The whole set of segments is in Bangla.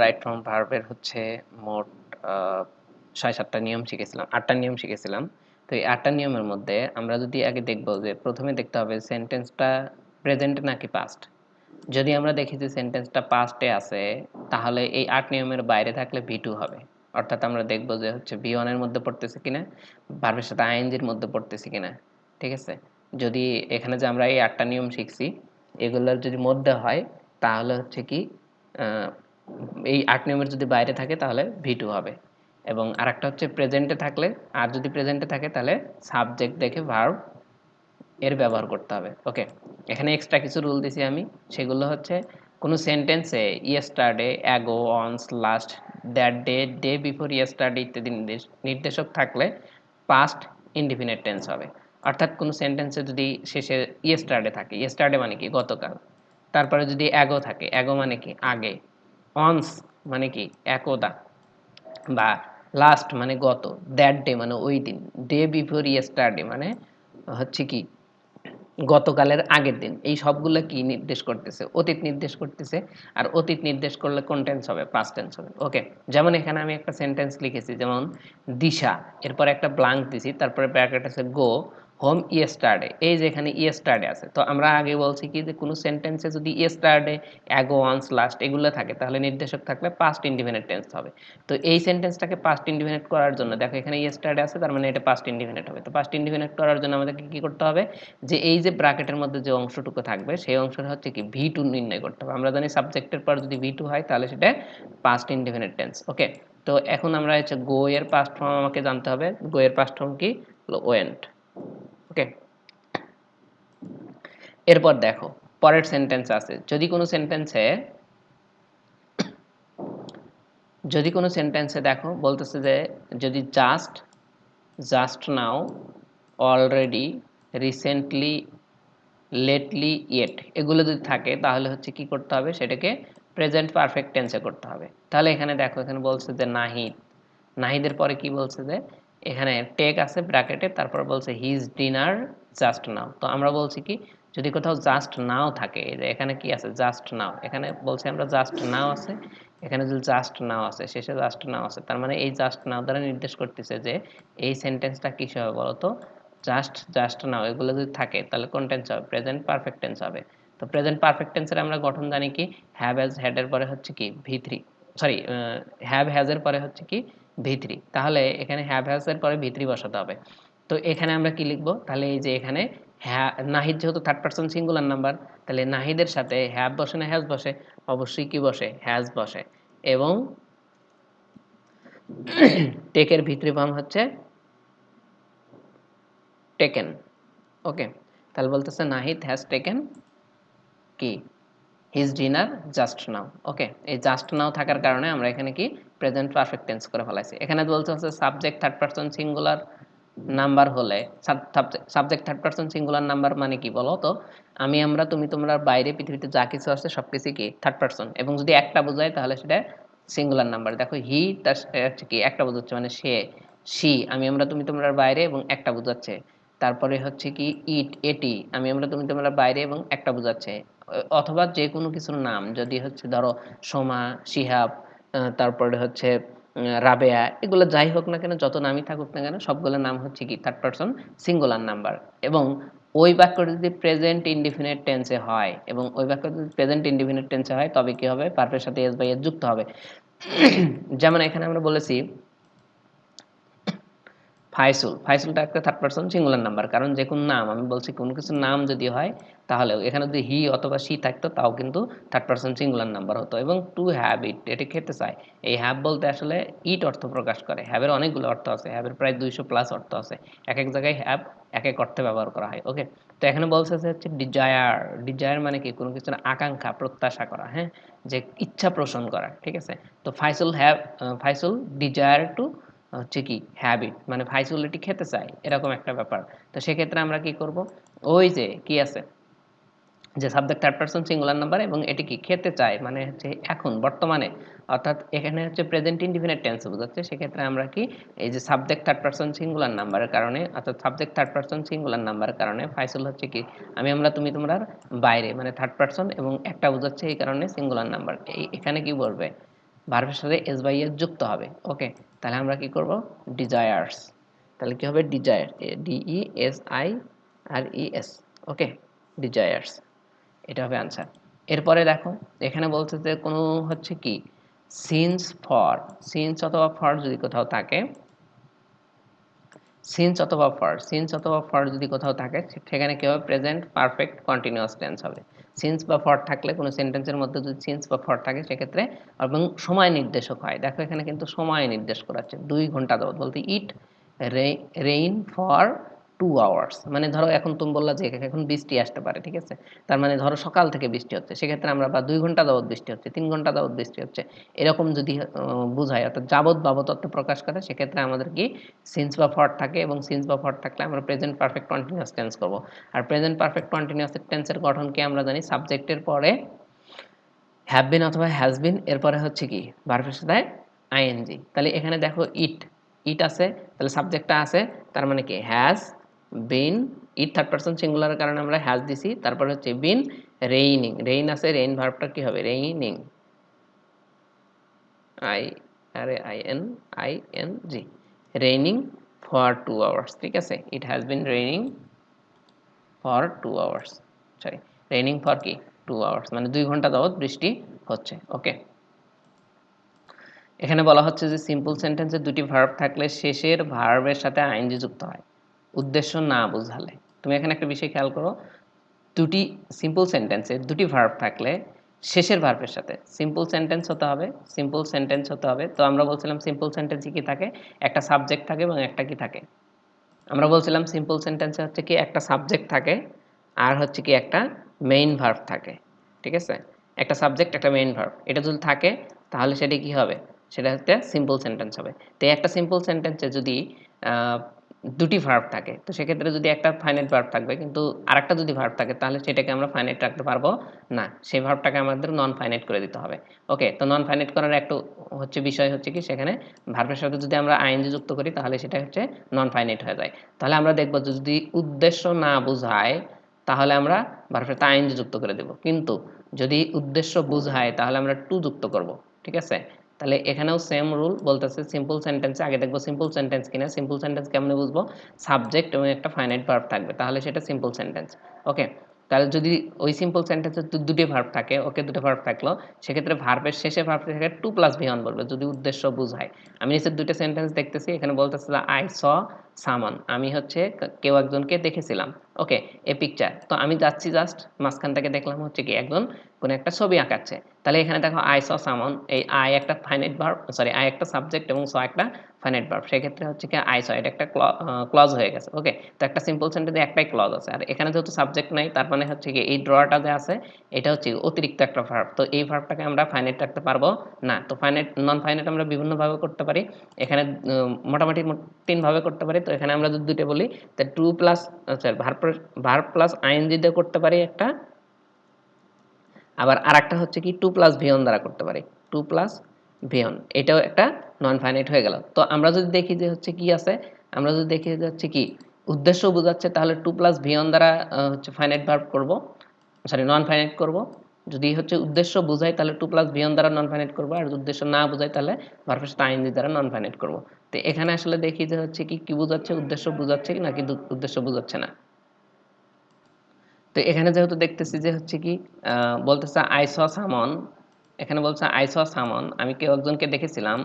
রাইট ফর্ম ভার্বের হচ্ছে মোট ৬-৭টা নিয়ম শিখেছিলাম, ৮টা নিয়ম শিখেছিলাম। তো এই ৮টা নিয়মের মধ্যে আমরা যদি আগে দেখব যে প্রথমে দেখতে হবে সেন্টেন্সটা প্রেজেন্ট নাকি পাস্ট। যদি আমরা দেখি যে সেন্টেন্সটা পাস্টে আছে তাহলে এই ৮ নিয়মের বাইরে থাকলে ভি2 হবে। অর্থাৎ আমরা দেখব যে হচ্ছে ভি1 এর মধ্যে পড়তেছে কিনা, ভার্বের সাথে আইএনজির মধ্যে পড়তেছে কিনা। ঠিক আছে? যদি এখানে যে আমরা এই ৮টা নিয়ম শিখছি এগুলোর যদি মধ্যে হয় তাহলে হচ্ছে কি আহ, এই ৮ নিয়মের যদি বাইরে থাকে তাহলে ভি2 হবে। এবং আরেকটা হচ্ছে প্রেজেন্টে থাকলে, আর যদি প্রেজেন্টে থাকে তাহলে সাবজেক্ট দেখে ভার্ব এর ব্যবহার করতে হবে। ওকে, এখানে এক্সট্রা কিছু রুল দিছি আমি, সেগুলো হচ্ছে কোনো সেন্টেন্সে yesterday, ago, once, last, that day, day before yesterday ইত্যাদি নির্দেশক থাকলে পাস্ট ইনডিফিনিট টেন্স হবে। অর্থাৎ কোনো সেন্টেন্সে যদি শেষে ইয়েস্টারডে থাকে, ইয়েস্টারডে মানে কি গতকাল, তারপরে যদি অ্যাগো থাকে, অ্যাগো মানে কি আগে, অনস মানে কি একদা, বা লাস্ট মানে গত, দ্যাট ডে মানে ওই দিন, ডে বিফোর ইয়েস্টারডে মানে হচ্ছে কি গতকালের আগের দিন। এই সবগুলো কি নির্দেশ করতেছে? অতীত নির্দেশ করতেছে। আর অতীত নির্দেশ করলে কোন টেন্স হবে? পাস্ট টেন্স হবে। ওকে, যেমন এখানে আমি একটা সেন্টেন্স লিখেছি, যেমন দিশা, এরপর একটা ব্লাঙ্ক দিছি, তারপরে ব্র্যাকেট আছে গো হোম ইয়েস্টারডে। এই যে এখানে ইয়েস্টারডে আছে, তো আমরা আগে বলছি কি যে কোনো সেন্টেন্সে যদি ইয়েস্টারডে, অ্যাগো, ওয়ান্স, লাস্ট এগুলো থাকে তাহলে নির্দেশক থাকলে পাস্ট ইনডিফিনিট টেন্স হবে। তো এই সেন্টেন্সটাকে পাস্ট ইনডিফিনিট করার জন্য দেখো এখানে ইয়েস্টারডে আছে, তার মানে এটা পাস্ট ইনডিফিনিট হবে। তো পাস্ট ইনডিফিনিট করার জন্য আমাদেরকে কি করতে হবে? যে এই যে ব্র্যাকেটের মধ্যে যে অংশটুকু থাকবে সেই অংশটা হচ্ছে কি ভি2 নির্ণয় করতে হবে। আমরা জানি সাবজেক্টের পর যদি ভি2 হয় তাহলে সেটা পাস্ট ইনডিফিনিট টেন্স। ওকে, তো এখন আমরা হচ্ছে গো এর পাস্ট ফর্ম আমাকে জানতে হবে। গো এর পাস্ট ফর্ম কি? ওয়েন্ট। ওকে, এরপর দেখো পরের সেন্টেন্স আছে, যদি কোনো সেন্টেন্সে দেখো বলতেছে যে যদি just, just now, already, recently, lately, yet এগুলো যদি থাকে তাহলে হচ্ছে কি করতে হবে? সেটাকে প্রেজেন্ট পারফেক্ট টেন্সে করতে হবে। তাহলে এখানে দেখো এখানে বলছে যে নাহিদ, নাহিদের পরে কি বলছে? যে এখানে টেক আছে ব্র্যাকেটে, তারপর বলছে হিজ ডিনার জাস্ট নাও। তো আমরা বলছি কি যদি কোথাও জাস্ট নাও থাকে, যে এখানে কি আছে? জাস্ট নাও, এখানে বলছি আমরা জাস্ট নাও আছে, এখানে যদি জাস্ট নাও আছে, শেষে জাস্ট নাও আছে, তার মানে এই জাস্ট নাও দ্বারা নির্দেশ করতেছে যে এই সেন্টেন্সটা কিসে হবে বলতো? জাস্ট, জাস্ট নাও এগুলো যদি থাকে তাহলে কোন টেন্স হবে? প্রেজেন্ট পারফেক্ট টেন্স হবে। তো প্রেজেন্ট পারফেক্ট টেন্সের আমরা গঠন জানি কি? হ্যাভ হ্যাজ হ্যাড এর পরে হচ্ছে কি ভি3, সরি হ্যাভ হ্যাজ এর পরে হচ্ছে কি ভি3। তাহলে এখানে হ্যাভ হ্যাজ এর পরে ভি3 বসাতে হবে। তো এখানে আমরা কি লিখবো? তাহলে এই যে এখানে হ্যাঁ, নাহিদ যেহেতু থার্ড পারসন সিঙ্গুলার নাম্বার, তাহলে নাহিদের সাথে হ্যাভ বসে না হ্যাজ বসে? অবশ্যই কি বসে? হ্যাজ বসে। এবং টেকের ভি3 ফর্ম হচ্ছে টেকেন। ওকে, তাহলে বলতেছে নাহিদ হ্যাজ টেকেন কি হিজ ডিনার জাস্ট নাও। ওকে, এই জাস্ট নাও থাকার কারণে আমরা এখানে কি প্রেজেন্ট পারফেক্ট টেন্স করে ফেলাইছি। এখানে বলতে হচ্ছে subject third person singular number হলে, subject third person singular number মানে কি বলো তো? আমরা, তুমি, তোমরা, বাইরে পৃথিবীতে যা কিছু আছে সবকিছু কি থার্ড পারসন, এবং যদি একটা বোঝায় তাহলে সেটা সিঙ্গুলার নাম্বার। দেখো হি তার হচ্ছে কি একটা বোঝাচ্ছে মানে সে, সি আমরা, তুমি, তোমরা, বাইরে এবং একটা বোঝাচ্ছে। তারপরে হচ্ছে কি ইট এটি আমরা, তুমি, তোমরা, বাইরে এবং একটা বোঝাচ্ছে। অথবা যে কোনো কিছুর নাম যদি হচ্ছে ধরো সোমা, শিহাব, তারপরে হচ্ছে রাবেয়া, এগুলো যাই হোক না কেন, যত নামই থাকুক না কেন, সবগুলোর নাম হচ্ছে কি থার্ড পারসন সিঙ্গুলার নাম্বার। এবং ওই বাক্যটা যদি প্রেজেন্ট ইনডিফিনিট টেন্সে হয়, এবং ওই বাক্য যদি প্রেজেন্ট ইনডিফিনিট টেন্সে হয় তবে কি হবে? ভার্বের সাথে এস বাই এস যুক্ত হবে। যেমন এখানে আমরা বলেছি ফাইসুল, ফাইসুলটা একটা থার্ড পারসন সিঙ্গুলার নাম্বার, কারণ যে কোনো নাম, আমি বলছি কোনো কিছুর নাম যদি হয় তাহলেও এখানে যদি হি অথবা সি থাকতো তাও কিন্তু থার্ড পারসন সিঙ্গুলার নাম্বার হতো। এবং টু হ্যাভ ইট, এটা খেতে চায়, এই হ্যাভ বলতে আসলে ইট অর্থ প্রকাশ করে। হ্যাভের অনেকগুলো অর্থ আছে, হ্যাভের প্রায় 200+ অর্থ আছে, এক এক জায়গায় হ্যাভ এক এক অর্থে ব্যবহার করা হয়। ওকে, তো এখানে বলছে যে হচ্ছে ডিজায়ার, ডিজায়ার মানে কি কোনো কিছুর আকাঙ্ক্ষা, প্রত্যাশা করা, হ্যাঁ, যে ইচ্ছা পোষণ করা। ঠিক আছে, তো ফাইসুল ডিজায়ার টু হচ্ছে কি হ্যাবিট, মানে ভাইসুলিটি খেতে চায়, এরকম একটা ব্যাপার। তো সেক্ষেত্রে আমরা কি করব? ওই যে কি আছে যে subject third person singular number, এবং এটি কি খেতে চায় মানে হচ্ছে এখন বর্তমানে, অর্থাৎ এখানে হচ্ছে প্রেজেন্ট ইনডিফিনিট টেন্স বোঝাচ্ছে। সেক্ষেত্রে আমরা কি এই যে সাবজেক্ট থার্ড পারসন সিঙ্গুলার নাম্বারের কারণে, অর্থাৎ সাবজেক্ট থার্ড পারসন সিঙ্গুলার নাম্বারের কারণে ফাইসল হচ্ছে কি আমরা, তুমি, তোমরা, বাইরে মানে থার্ড পারসন এবং একটা বোঝাচ্ছে, এই কারণে সিঙ্গুলার নাম্বার। এই এখানে কি বলবে? ভার্বের সাথে এস বাই এস যুক্ত হবে। ওকে, তাহলে আমরা কি করব, ডিজায়ার্স, তাহলে কি হবে ডিজায়ার, DESIRES। ওকে, ডিজায়ার্স, এটা হবে আনসার। এরপরে দেখো এখানে বলছে যে কোনো হচ্ছে কি সিন্স ফর, সিন্স অথবা ফর যদি কোথাও থাকে, সিন্স অথবা ফর যদি কোথাও থাকে সেখানে কি হবে, প্রেজেন্ট পারফেক্ট কন্টিনিউয়াস টেন্স হবে। সিন্স বা ফর থাকলে কোনো সেন্টেন্সের মধ্যে যদি সিন্স বা ফর থাকে সেক্ষেত্রে, এবং সময় নির্দেশক হয়, দেখো এখানে কিন্তু সময় নির্দেশ করাচ্ছে 2 ঘন্টা যাবত, বলতে ইট রেইন ফর 2 আওয়ার্স, মানে ধরো এখন তুমি বললা যে এখন বৃষ্টি আসতে পারে, ঠিক আছে, তার মানে ধরো সকাল থেকে বৃষ্টি হচ্ছে, সেক্ষেত্রে আমরা বা 2 ঘন্টা যাবত বৃষ্টি হচ্ছে, 3 ঘন্টা যাবত বৃষ্টি হচ্ছে, এরকম যদি বোঝায়, অর্থাৎ যাবত বাবত অর্থ প্রকাশ করে, সেক্ষেত্রে আমাদের কি সিন্স বা ফর থাকে, এবং সিন্স বা ফর থাকলে আমরা প্রেজেন্ট পারফেক্ট কন্টিনিউয়াস টেন্স করব। আর প্রেজেন্ট পারফেক্ট কন্টিনিউয়াস টেন্সের গঠন কি আমরা জানি, সাবজেক্টের পরে হ্যাভ বিন অথবা হ্যাজ বিন, এরপরে হচ্ছে কি ভার্বের সাথে আইএনজি। তাহলে এখানে দেখো ইট, ইট আছে, তাহলে সাবজেক্টটা আছে, তার মানে কি has been, it third person সিঙ্গুলারের কারণে আমরা হ্যাজ দিছি, তারপরে হচ্ছে বিন রেইনিং, রেইন আছে, রেইন ভার্বটা কি হবে raining, I R A I N G, raining for 2 hours, ঠিক আছে, it has been raining for 2 hours, sorry raining for কি 2 আওয়ার্স, মানে 2 ঘন্টা যাবত বৃষ্টি হচ্ছে। ওকে, এখানে বলা হচ্ছে যে সিম্পল সেন্টেন্সে দুটি ভার্ব থাকলে শেষের ভার্বের সাথে আইএনজি যুক্ত হয়, উদ্দেশ্য না বোঝালে। তুমি এখানে একটা বিষয় খেয়াল করো, দুটি সিম্পল সেন্টেন্সে দুটি ভার্ব থাকলে শেষের ভার্বের সাথে সিম্পল সেন্টেন্স হতে হবে, সিম্পল সেন্টেন্স হতে হবে। তো আমরা বলছিলাম সিম্পল সেন্টেন্সে কি থাকে, একটা সাবজেক্ট থাকে এবং একটা কি থাকে, আমরা বলছিলাম সিম্পল সেন্টেন্সে হচ্ছে কি একটা সাবজেক্ট থাকে আর হচ্ছে কি একটা মেইন ভার্ব থাকে, ঠিক আছে, একটা সাবজেক্ট একটা মেইন ভার্ব, এটা যদি থাকে তাহলে সেটা কি হবে, সেটা হচ্ছে সিম্পল সেন্টেন্স হবে। তো একটা সিম্পল সেন্টেন্সে যদি দুটি ভার্ব থাকে, তো সেক্ষেত্রে যদি একটা ফাইনাইট ভার্ব থাকবে কিন্তু আরেকটা যদি ভার্ব থাকে, তাহলে সেটাকে আমরা ফাইনাইট রাখতে পারবো না, সেই ভার্বটাকে আমাদের নন ফাইনাইট করে দিতে হবে। ওকে, তো নন ফাইনাইট করার একটু হচ্ছে বিষয় হচ্ছে কি, সেখানে ভার্বের সাথে যদি আমরা আইএনজি যুক্ত করি তাহলে সেটা হচ্ছে নন ফাইনাইট হয়ে যায়। তাহলে আমরা দেখব যদি উদ্দেশ্য না বোঝায় তাহলে আমরা ভার্বের সাথে আইএনজি যুক্ত করে দেব, কিন্তু যদি উদ্দেশ্য বোঝায় তাহলে আমরা টু যুক্ত করব, ঠিক আছে। তাহলে এখানেও সেম রুল বলতেছে, সিম্পল সেন্টেন্সে আগে দেখবো সিম্পল সেন্টেন্স কিনা, সিম্পল সেন্টেন্স কেমনে বুঝবো, সাবজেক্ট এবং একটা ফাইনাইট ভার্ব থাকবে, তাহলে সেটা সিম্পল সেন্টেন্স। ওকে, তাহলে যদি ওই সিম্পল সেন্টেন্সে দুটি ভার্ব থাকে, ওকে দুটো ভার্ব থাকলো, সেক্ষেত্রে ভার্বের শেষে ভার্ব থেকে টু প্লাস ভি অন বলবে যদি উদ্দেশ্য বোঝায়। আমি নিচের দুইটা সেন্টেন্স দেখতেছি, এখানে বলতেছে আই স সামন, আমি হচ্ছে কেউ একজনকে দেখেছিলাম। ওকে, এ পিকচার, তো আমি যাচ্ছি জাস্ট মাঝখান থেকে দেখলাম হচ্ছে কি একজন কোন একটা ছবি আঁকাচ্ছে, তাহলে এখানে দেখো আই স সামন, এই আই একটা ফাইনাইট ভার্ব, সরি আই একটা সাবজেক্ট এবং স একটা ফাইনাইট ভার্ব, সেক্ষেত্রে হচ্ছে কি আই স এটা একটা ক্লজ হয়ে গেছে। ওকে, তো একটা সিম্পল সেন্টেন্সে একটাই ক্লজ আছে, আর এখানে যেহেতু সাবজেক্ট নাই তার মানে হচ্ছে কি এই ড্রটা যে আছে এটা হচ্ছে অতিরিক্ত একটা ভার্ব, তো এই ভার্বটাকে আমরা ফাইনাইট রাখতে পারবো না। তো ফাইনাইট নন ফাইনাইট আমরা বিভিন্নভাবে করতে পারি, এখানে মোটামুটি 3 ভাবে করতে পারি। তো এখানে আমরা যদি দুটো বলি, তো to plus verb plus ING দিয়ে করতে পারি একটা, আবার আরেকটা হচ্ছে কি টু প্লাস ভিয়ন দ্বারা করতে পারি, টু প্লাস ভিয়ন, এটাও একটা নন ফাইনাইট হয়ে গেল। তো আমরা যদি দেখি যে হচ্ছে কি আছে, আমরা যদি দেখি যে হচ্ছে কি উদ্দেশ্য বোঝাচ্ছে তাহলে টু প্লাস ভিয়ন দ্বারা হচ্ছে ফাইনাইট ভার্ব করব, সরি নন ফাইনাইট করব। যদি হচ্ছে উদ্দেশ্য বোঝায় তাহলে টু প্লাস ভিয়ন দ্বারা নন ফাইনাইট করবো, আর উদ্দেশ্য না বোঝায় তাহলে ভার্বের সাথে আইএনজি দ্বারা নন ফাইনাইট করবো। তো এখানে আসলে দেখি যে হচ্ছে কি কি বোঝাচ্ছে, উদ্দেশ্য বোঝাচ্ছে কি নাকি উদ্দেশ্য বোঝাচ্ছে না। তো এখানে যেহেতু দেখতেছি যে হচ্ছে কি বলতেছে আই স সামন, এখানে বলছে আই স সামন, আমি কেউ একজনকে দেখেছিলাম,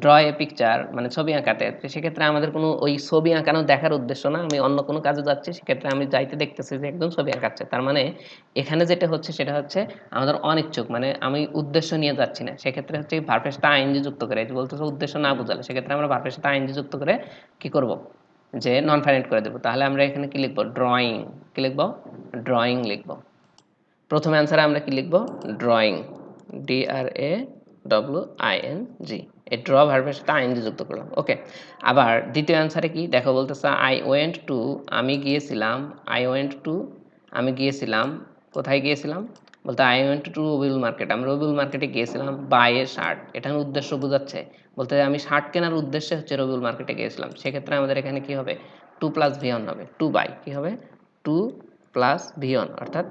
ড্র এ পিকচার মানে ছবি আঁকাতে, তো সেক্ষেত্রে আমাদের কোনো ওই ছবি আঁকানো দেখার উদ্দেশ্য না, আমি অন্য কোনো কাজে যাচ্ছি, সেক্ষেত্রে আমি যাইতে দেখতেছি যে একজন ছবি আঁকাচ্ছে, তার মানে এখানে যেটা হচ্ছে সেটা হচ্ছে আমাদের অনিচ্ছুক, মানে আমি উদ্দেশ্য নিয়ে যাচ্ছি না, সেক্ষেত্রে হচ্ছে ভার্বের সাথে আইএনজি যুক্ত করে, বলতেছে উদ্দেশ্য না বোঝালে, সেক্ষেত্রে আমরা ভার্বের সাথে আইএনজি যুক্ত করে কি করব, যে নন ফাইনাইট করে দেবো। তাহলে আমরা এখানে কি লিখবো, ড্রয়িং, কি লিখবো, ড্রয়িং লিখবো। প্রথমে অ্যান্সারে আমরা কি লিখবো, ড্রয়িং, DRAWING, এই ড্র ভার্বের সাথে আইএনজি যুক্ত করলাম। ওকে, আবার দ্বিতীয় অ্যান্সারে কি দেখো, বলতেছে আই ওয়েন্ট টু, আমি গিয়েছিলাম, আই ওয়েন্ট টু, আমি গিয়েছিলাম, কোথায় গিয়েছিলাম, বলতে I went to Rabiul market, আমি রবিউল মার্কেটে গিয়েছিলাম, বাই এ শার্ট, এখানে উদ্দেশ্য বোঝাচ্ছে, বলতে আমি শার্ট কেনার উদ্দেশ্যে হচ্ছে রবিউল মার্কেটে গিয়েছিলাম, সেক্ষেত্রে আমাদের এখানে কি হবে, টু প্লাস ভিয়ন হবে, টু বাই কি হবে, টু প্লাস ভিয়ন, অর্থাৎ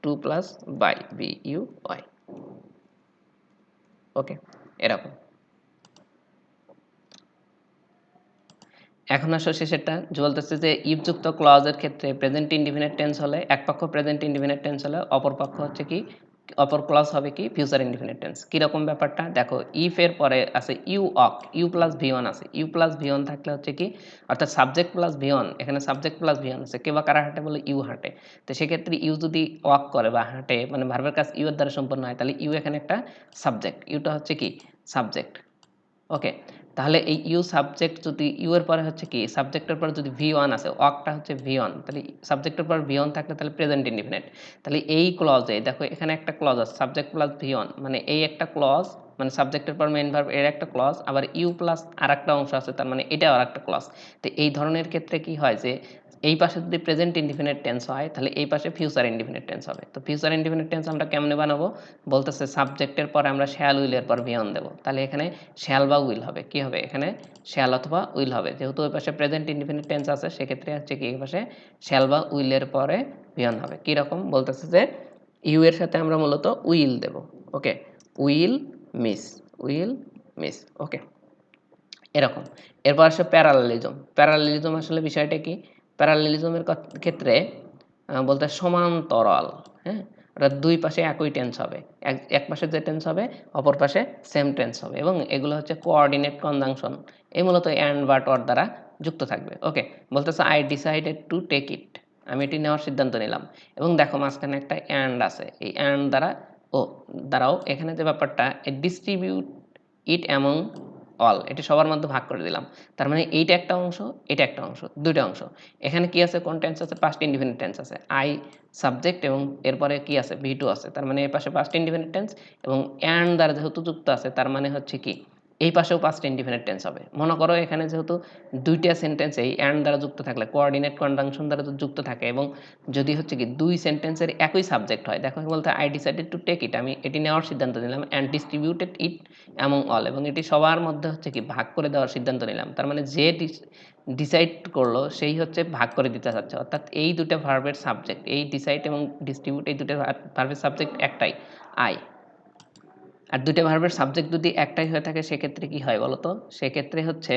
টু প্লাস বাই BUY। ওকে, এরকম। এখন আসো শেষেরটা যে বলতেছে যে ইফ যুক্ত ক্লজের ক্ষেত্রে প্রেজেন্ট ইনডিফিনিট টেন্স হলে এক পক্ষ প্রেজেন্ট ইনডিফিনিট টেন্স হলে অপর পক্ষ হচ্ছে কি অপর ক্লজ হবে কি ফিউচার ইনডিফিনিট টেন্স। কিরকম ব্যাপারটা দেখো, ইফ এর পরে আছে ইউ অক, ইউ প্লাস ভি ওয়ান আছে, ইউ প্লাস ভি ওয়ান থাকলে হচ্ছে কি অর্থাৎ সাবজেক্ট প্লাস ভি ওয়ান, এখানে সাবজেক্ট প্লাস ভি ওয়ান আছে, কে বা কারা হাঁটে বলে ইউ হাঁটে। তো সেক্ষেত্রে ইউ যদি ওয়াক করে বা হাঁটে মানে ভার্বের কাজ ইউ এর দ্বারা সম্পন্ন হয়, তাহলে ইউ এখানে একটা সাবজেক্ট, ইউটা হচ্ছে কি সাবজেক্ট। ওকে, তাহলে এই ইউ সাবজেক্ট যদি ইউ এর পরে হচ্ছে কি সাবজেক্টের পরে যদি ভি ওয়ান আছে, ওয়াকটা হচ্ছে ভি ওয়ান, তাহলে সাবজেক্টের পর ভি ওয়ান থাকলে তাহলে প্রেজেন্ট ইনডিফিনিট। তাহলে এই ক্লজে দেখো এখানে একটা ক্লজ আছে সাবজেক্ট প্লাস ভি ওয়ান, মানে এই একটা ক্লজ মানে সাবজেক্টের পর মেইন ভার্ব এর একটা ক্লজ, আবার ইউ প্লাস আর একটা অংশ আছে তার মানে এটা আর একটা ক্লজ। তো এই ধরনের ক্ষেত্রে কি হয় যে এই পাশে যদি প্রেজেন্ট ইনডিফিনিট টেন্স হয় তাহলে এই পাশে ফিউচার ইনডিফিনিট টেন্স হবে। তো ফিউচার ইনডিফিনিট টেন্স আমরা কেমনে বানাবো, বলতেছে সাবজেক্টের পরে আমরা শ্যাল উইলের পর ভিয়ন দেবো, তাহলে এখানে শ্যাল বা উইল হবে। কি হবে এখানে শ্যাল অথবা উইল হবে, যেহেতু ওই পাশে প্রেজেন্ট ইনডিফিনিট টেন্স আছে সেক্ষেত্রে হচ্ছে কি এই পাশে শ্যাল বা উইলের পরে ভিয়ন হবে। কীরকম বলতেছে যে ইউ এর সাথে আমরা মূলত উইল দেব। Okay, will miss, will miss. Okay, এরকম। এরপর আসে প্যারালেলিজম। প্যারালেলিজম আসলে বিষয়টা কি, প্যারালেলিজমের ক্ষেত্রে বলতে সমান্তরাল, হ্যাঁ, অর্থাৎ দুই পাশে একই টেন্স হবে, এক পাশে যে টেন্স হবে অপর পাশে সেম টেন্স হবে, এবং এগুলো হচ্ছে কোঅর্ডিনেট কনজাংশন, এই মূলত অ্যান্ড বাট অর দ্বারা যুক্ত থাকবে। ওকে, বলতেছে I decided to take it, আমি এটি নেওয়ার সিদ্ধান্ত নিলাম, এবং দেখো মাঝখানে একটা অ্যান্ড আছে, এই অ্যান্ড দ্বারা ও দ্বারাও এখানে যে ব্যাপারটা ডিস্ট্রিবিউট ইট অ্যামং অল, এটি সবার মধ্যে ভাগ করে দিলাম, তার মানে এইটা একটা অংশ, এটা একটা অংশ, দুইটা অংশ। এখানে কি আছে, কোন টেন্স আছে, পাস্ট ইনডিফিনিট টেন্স আছে, আই সাবজেক্ট এবং এরপরে কি আছে ভি টু আছে, তার মানে এই পাশে পাস্ট ইনডিফিনিট টেন্স, এবং অ্যান্ড দ্বারা যেহেতু যুক্ত আছে তার মানে হচ্ছে কি এই পাশেও পাস্ট ইনডিফিনিট টেন্স হবে। মনে করো এখানে যেহেতু দুইটা সেন্টেন্স এই অ্যান্ড দ্বারা যুক্ত থাকলে কোঅর্ডিনেট কনজাংশন দ্বারা যুক্ত থাকে, এবং যদি হচ্ছে কি দুই সেন্টেন্সের একই সাবজেক্ট হয়, দেখো বলতে I decided to take it, আমি এটি নেওয়ার সিদ্ধান্ত নিলাম, and distributed it among all, এবং এটি সবার মধ্যে হচ্ছে কি ভাগ করে দেওয়ার সিদ্ধান্ত নিলাম, তার মানে যে ডিসাইড করলো সেই হচ্ছে ভাগ করে দিতে চাচ্ছে, অর্থাৎ এই দুটো ভার্বের সাবজেক্ট, এই ডিসাইড এবং ডিস্ট্রিবিউট, এই দুটো ভার্বের সাবজেক্ট একটাই আই। আর দুটো ভার্বের সাবজেক্ট যদি একটাই হয়ে থাকে সেক্ষেত্রে কি হয় বলতো, সেক্ষেত্রে হচ্ছে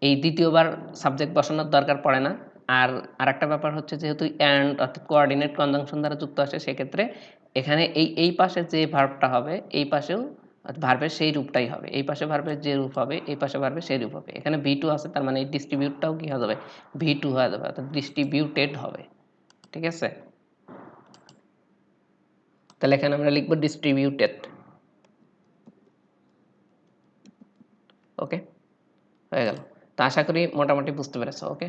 এই দ্বিতীয়বার সাবজেক্ট বসানোর দরকার পড়ে না। আর আরেকটা ব্যাপার হচ্ছে যেহেতু অ্যান্ড অর্থাৎ কোঅর্ডিনেট কনজাংশন দ্বারা যুক্ত আসে, সেক্ষেত্রে এখানে এই পাশে যে ভার্বটা হবে এই পাশেও ভার্বের সেই রূপটাই হবে, এই পাশে ভার্বের যে রূপ হবে এই পাশে ভার্বের সেই রূপ হবে। এখানে ভি টু আছে তার মানে এই ডিস্ট্রিবিউটটাও কি হয়ে যাবে, ভি টু হয়ে যাবে, অর্থাৎ ডিস্ট্রিবিউটেড হবে। ঠিক আছে, তাহলে এখানে আমরা লিখবো ডিস্ট্রিবিউটেড। ওকে, হয়ে গেল। তো আশা করি মোটামুটি বুঝতে পেরেছো। ওকে।